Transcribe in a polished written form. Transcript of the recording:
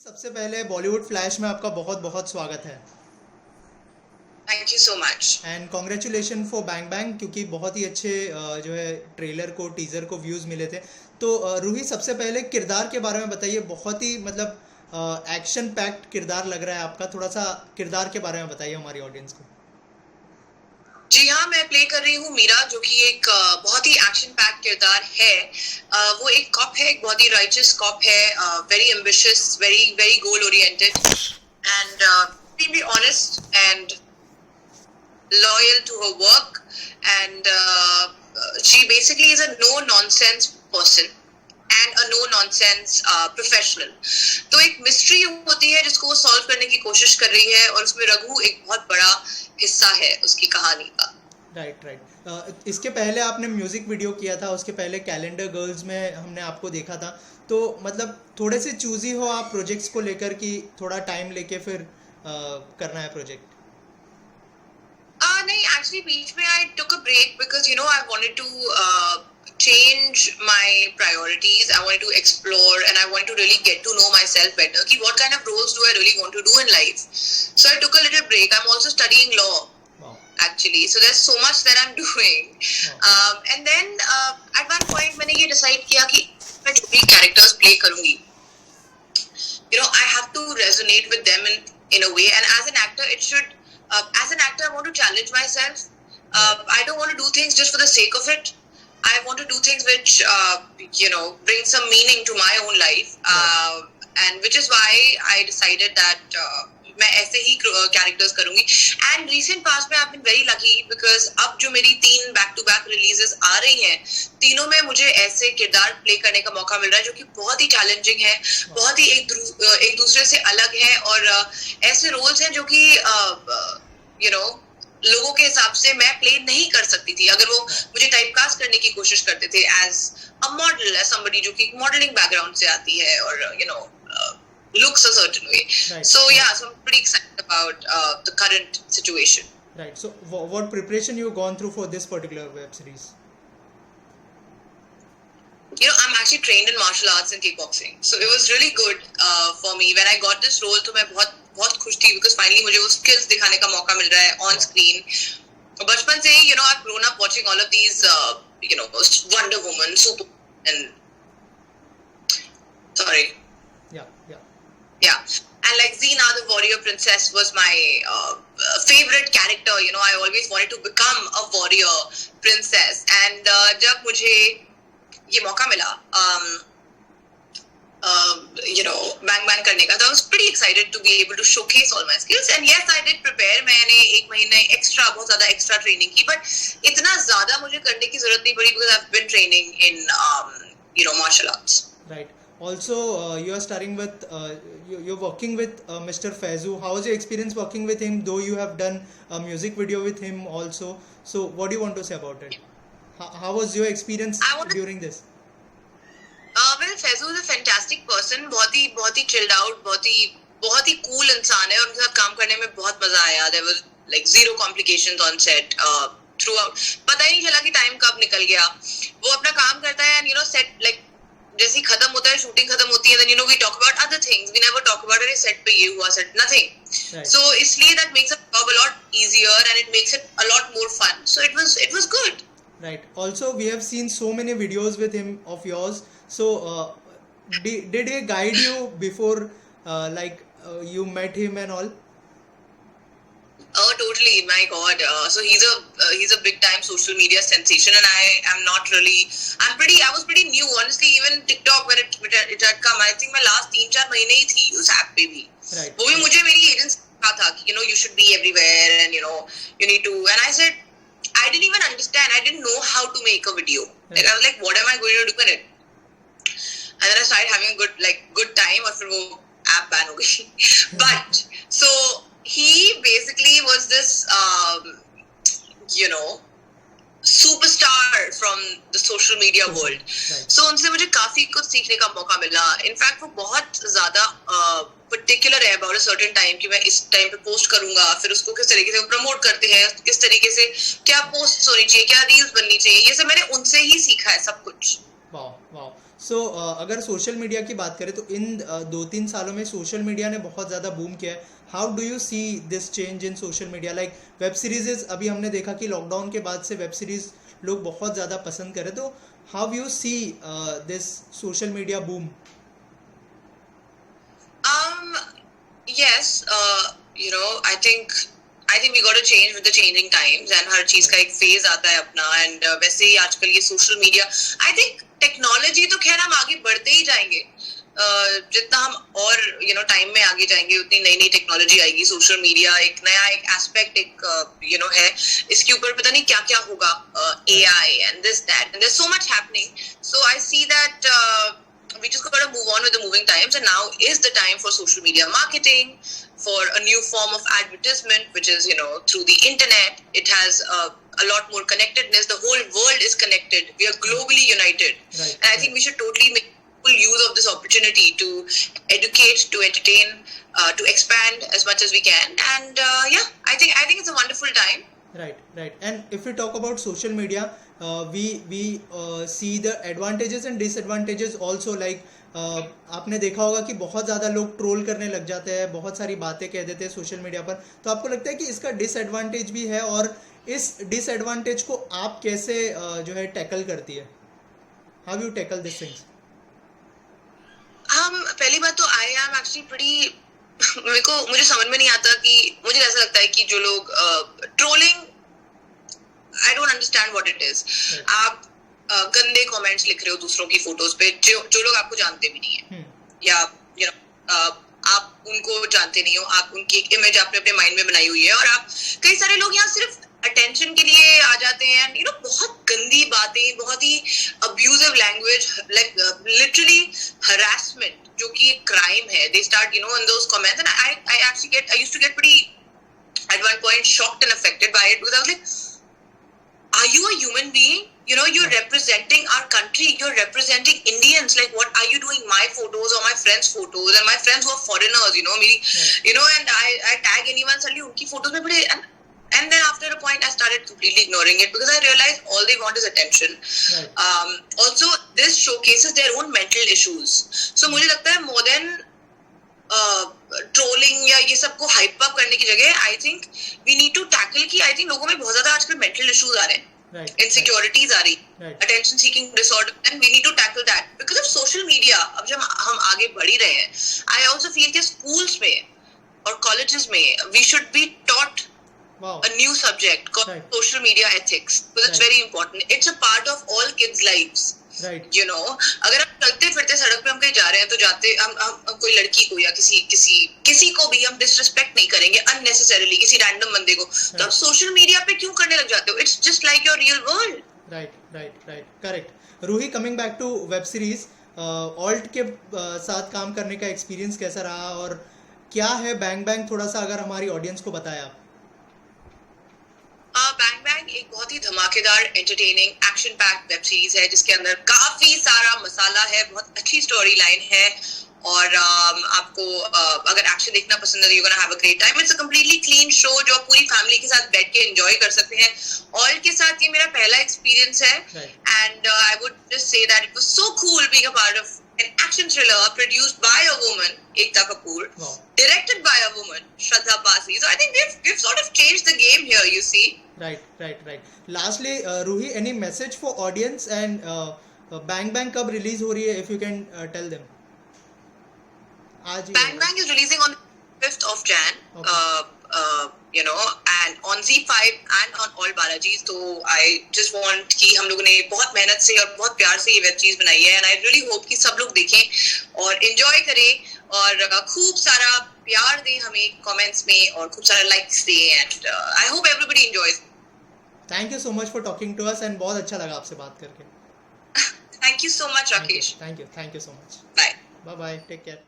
सबसे पहले बॉलीवुड फ्लैश में आपका बहुत बहुत स्वागत है thank you so much. And congratulation for bang bang, क्योंकि बहुत ही अच्छे जो है ट्रेलर को टीज़र को व्यूज़ मिले थे। तो रूही, सबसे पहले किरदार के बारे में बताइए। बहुत ही मतलब एक्शन पैक्ड किरदार लग रहा है आपका। थोड़ा सा किरदार के बारे में बताइए हमारी ऑडियंस को। जी हाँ, मैं प्ले कर रही हूँ मीरा, जो कि एक बहुत ही एक्शन पैक किरदार है। वो एक कॉप है, एक बहुत ही राइचस कॉप है, very ambitious, very very goal oriented and be honest and loyal to her work and she basically is a no nonsense person and a no nonsense professional। तो एक मिस्ट्री होती है जिसको वो सॉल्व करने की कोशिश कर रही है और उसमें रघु एक बहुत बड़ा हिस्सा है उसकी कहानी का। राइट। इसके पहले आपने म्यूजिक वीडियो किया था, उसके पहले कैलेंडर गर्ल्स में हमने आपको देखा था। तो मतलब थोड़े से चूजी हो आप प्रोजेक्ट्स को लेकर कि थोड़ा टाइम लेके फिर करना है प्रोजेक्ट? नहीं, एक्चुअली बीच में I took a break because you know I wanted to change my priorities. I wanted to explore and I wanted to really get to know myself better. Ki what kind of roles do I really want to do in life? So I took a little break. I'm also studying law. Wow. Actually, so there's so much that I'm doing. Wow. And then at one point मैंने ये decide किया कि मैं जो भी characters play करूँगी, you know, I have to resonate with them in a way. And as an actor, it should as an actor, I want to challenge myself. I don't want to do things just for the sake of it. I want to do things which, you know, bring some meaning to my own life. And which is why I decided that मैं ऐसे ही characters करूँगी. And recent past में I've been very lucky because अब जो मेरी 3 back-to-back releases आ रही हैं, तीनों में मुझे ऐसे किरदार प्ले करने का मौका मिल रहा है जो कि बहुत ही चैलेंजिंग है, बहुत ही एक दूसरे से अलग है और ऐसे रोल्स हैं जो कि यू नो लोगों के हिसाब से मैं प्ले नहीं कर सकती थी अगर वो मुझे टाइपकास्ट करने की कोशिश करते थे as a model, as somebody जो कि मॉडलिंग बैकग्राउंड से आती है और you know looks a certain way. Right. So yeah, so I'm pretty excited about the current situation. Right. So what preparation you gone through for this particular web series? You know, I'm actually trained in martial arts and kickboxing, so it was really good for me when I got this role. तो मैं बहुत खुश थी because finally मुझे वो skills दिखाने का मौका मिल रहा है on screen. बचपन से ही you know I've grown up watching all of these you know Wonder Woman, Superman, sorry. Yeah, and like Xena the warrior princess was my favorite character. You know, I always wanted to become a warrior princess. And जब मुझे ये मौका मिला, you know, bang bang करने का, I was pretty excited to be able to showcase all my skills. And yes, I did prepare. मैंने 1 महीने बहुत ज़्यादा extra training की, but इतना ज़्यादा मुझे करने की ज़रूरत नहीं पड़ी because I've been training in you know martial arts. Right. Also, you are starting with, you're working with Mr. Faizu. How was your experience working with him? Though you have done a music video with him also. So, what do you want to say about it? How was your experience during this? Well, Faizu is a fantastic person. बहुत ही chilled out, बहुत ही cool इंसान है और उनके साथ काम करने में बहुत मजा आया. There was like zero complications on set throughout. पता ही नहीं चला कि time कब निकल गया. वो अपना काम करता है and you know set like जैसे ही खत्म होता है, शूटिंग खत्म होती है, then you know we talk about other things. We never talk about अरे set पे ये हुआ, set nothing. Right. So इसलिए that makes the job a lot easier and it makes it a lot more fun. So it was good. Right. Also, we have seen so many videos with him of yours. So did he guide you before like you met him and all? Oh, totally. My God. So he's a big time social media sensation, and I was pretty new, honestly. Even TikTok when it had come, I think my last 3-4 महीने ही थी उस app पे भी. Right. वो भी मुझे मेरी agent कहा था कि you know you should be everywhere and you know you need to. And I said I didn't even understand. I didn't know how to make a video. Right. Like I was like, what am I going to do with it? And then I started having a good time, और फिर वो app ban हो गई. But so. He basically was this, you know, superstar from the social media world. Right. So उनसे मुझे काफी कुछ सीखने का मौका मिला. In fact, वो बहुत ज़्यादा particular है about a certain time कि मैं इस time पे post करूँगा, फिर उसको किस तरीके से promote करते हैं, किस तरीके से क्या posts होनी चाहिए, क्या reels बननी चाहिए, ये सब मैंने उनसे ही सीखा है सब कुछ. Wow. सो अगर सोशल मीडिया की बात करें तो इन 2-3 सालों में सोशल मीडिया ने बहुत ज़्यादा बूम किया है. How do you see this change in social media? Like web series अभी हमने देखा कि लॉकडाउन के बाद से वेब सीरीज़ लोग बहुत ज़्यादा पसंद करें. तो how you see this social media boom? Yes, I think we got to change with the changing times, and हर चीज का एक फेज आता है अपना. एंड वैसे ही आजकल ये social media, I think technology तो खैर हम आगे बढ़ते ही जाएंगे. जितना हम और टाइम में आगे जाएंगे उतनी नई नई टेक्नोलॉजी आएगी. सोशल मीडिया एक नया एक एस्पेक्ट एक है. इसके ऊपर पता नहीं क्या क्या होगा. AI and this that and there's so much happening. So I see that we just got to move on with the moving times, and now is the time for social media marketing, for a new form of advertisement, which is through the internet. It has a lot more connectedness. The whole world is connected. We are globally united. Right, and I think we should totally make full use of this opportunity to educate, to entertain, to expand as much as we can. And I think it's a wonderful time. Right. And if we talk about social media, we see the advantages and disadvantages also. Like आपने देखा होगा कि बहुत ज़्यादा लोग troll करने लग जाते हैं, बहुत सारी बातें कह देते हैं सोशल मीडिया पर. तो आपको लगता है कि इसका डिसएडवांटेज भी है, और इस डिसएडवांटेज को आप कैसे जो है टैकल करती है? How you tackle this things? पहली बात तो आई एम एक्चुअली प्रीटी मुझे समझ में नहीं आता कि मुझे ऐसा लगता है कि जो लोग trolling, I don't understand what it is. आप गंदे कमेंट्स लिख रहे हो दूसरों की फोटोज पे, जो लोग आपको जानते भी नहीं है, या आप उनको जानते नहीं हो. आप उनकी एक इमेज आपने अपने माइंड में बनाई हुई है, और आप कई सारे लोग यहाँ सिर्फ अटेंशन के लिए आ जाते हैं. बहुत गंदी बातें, बहुत ही abusive language, like literally harassment, जो कि एक क्राइम है. They start in those comments, and I used to get pretty at one point shocked and affected by it, because I was like, are you a human being? You're representing our country, you're representing Indians. Like, what are you doing my photos or my friends' photos, and my friends who are foreigners, and I tag anyone, suddenly unki photos mein bade, and then after a point I started completely ignoring it, because I realized all they want is attention. Right. Also, this showcases their own mental issues. So मुझे लगता है more than trolling या ये सबको hype up करने की जगह, I think we need to tackle कि आई थिंक लोगों में बहुत ज्यादा आजकल मेंटल इश्यूज आ रहे हैं, इनसिक्योरिटीज आ रही, attention seeking disorder, and we need to tackle that because of social media. अब जब हम आगे बढ़ ही रहे हैं, आई ऑल्सो फील कि स्कूल्स में और कॉलेजेस में we should be taught a new subject called social media ethics, because it's very important. It's a part of all kids' lives. Right. अगर हम चलते फिरते सड़क पे हम कहीं जा रहे हैं, तो जाते हम कोई लड़की को या किसी को भी हम डिसरिस्पेक्ट नहीं करेंगे अननेसेसरीली, किसी रैंडम बंदे को. तो आप सोशल मीडिया पे क्यों करने लग जाते हो? It's just like your real world. Right, correct. Ruhi, coming back to web series, Alt के साथ काम करने का एक्सपीरियंस कैसा रहा, और क्या है बैंग बैंग? थोड़ा सा अगर हमारी ऑडियंस को बताया आप. बैंग बैंग एक बहुत ही धमाकेदार, entertaining, action packed web series है, जिसके अंदर काफी सारा मसाला है, बहुत अच्छी स्टोरी लाइन है, और आपको अगर एक्शन देखना पसंद है, you gonna have a great time. It's a completely clean show जो आप पूरी फैमिली के साथ बैठ के एंजॉय कर सकते हैं. ऑल के साथ ये मेरा पहला एक्सपीरियंस है, and I would just say that it was so cool being a part of an action thriller produced by a woman, Ekta Kapoor, directed by a woman, Shraddha Pasi. So I think we've sort of changed the game here, you see. Right. Lastly, Ruhi, any message for audience, and Bang Bang कब release हो रही है, if you can tell them. Bang Bang is releasing on 5th of Jan. Okay. And on Z5 and on all Balajis. So I just want कि हम लोगों ने बहुत मेहनत से और बहुत प्यार से ये वेब चीज बनाई है, and I really hope कि सब लोग देखें और enjoy करें, और खूब सारा प्यार दें हमें कमेंट्स में, और खूब सारा लाइक्स दें, and I hope everybody enjoys. Thank you so much for talking to us, and बहुत अच्छा लगा आपसे बात करके. Thank you so much, Rakesh. Thank you so much. Bye. Bye, take care.